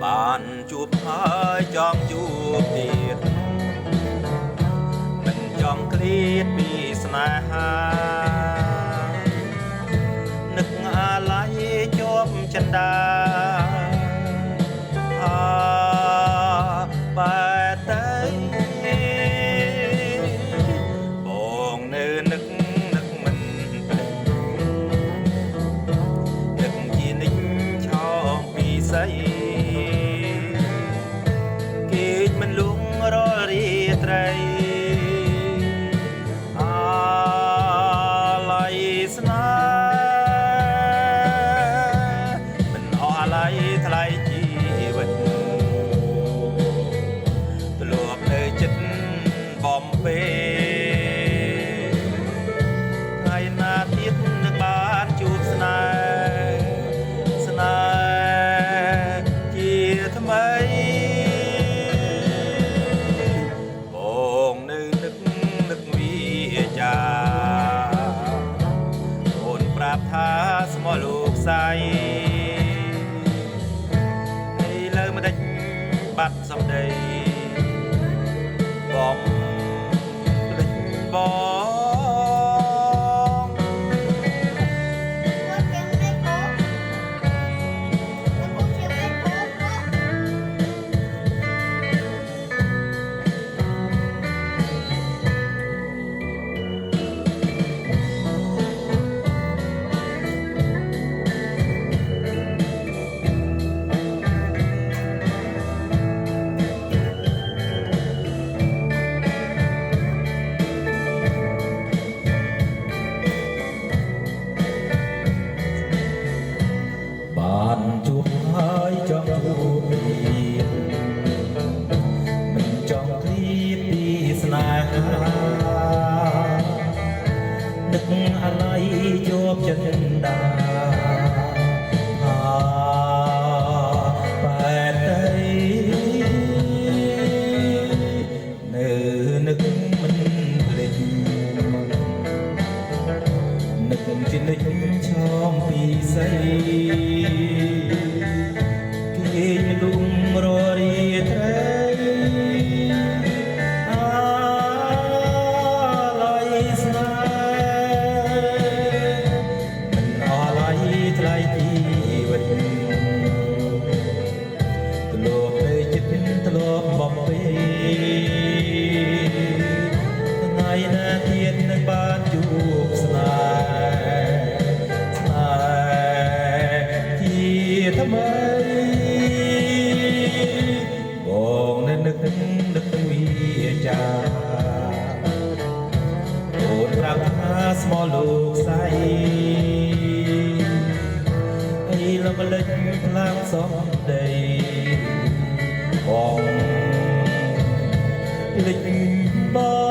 បានជួបហើយចង់ជួបទៀតមិនចង់ឃ្លាតពីស្នេហានឹកអាឡ័យជាប់ចិន្តាបែរទៅបងនៅនឹកមិនព្រឹកនឹកជានិចឆោមពីស្អីគេមិនលងរាល់រាត្រីអាឡ័យស្នេហ៍មិនអស់អាឡ័យថ្លៃជីវិតធ្លាប់នៅចិត្តបំពេថ្ងៃណាទៀតនឹងបានជួបស្នេហ៍ជាថ្មីបងនៅនឹកវាចាអូនប្រាប់ថាស្មោះលោកស្រីឥឡូវមិនដេចបាត់សម្ដីបងភ្លេចបងបានជួបហើយចង់ជួបទៀតមិនចង់ឃ្លាតពីស្នេហានឹកអាឡ័យជាប់ចិន្តាបែរទៅនៅនឹកមិនភ្លេចនឹកជានិចឆោមពីស្អីគេលំររីត្រីអាឡ័យស្នេហ៍មិនអាឡ័យថ្លៃជីវិតធ្លាប់នៅចិត្តធ្លាប់បំពេថ្ងៃណាទៀតនឹងបានជួបស្នេហ៍ជាថ្មីបងនៅនឹកវាចាអូនប្រាប់ថាស្មោះលោកស្រីឥឡូវមិនលេចខ្លាំងសំដីបងភ្លេចបង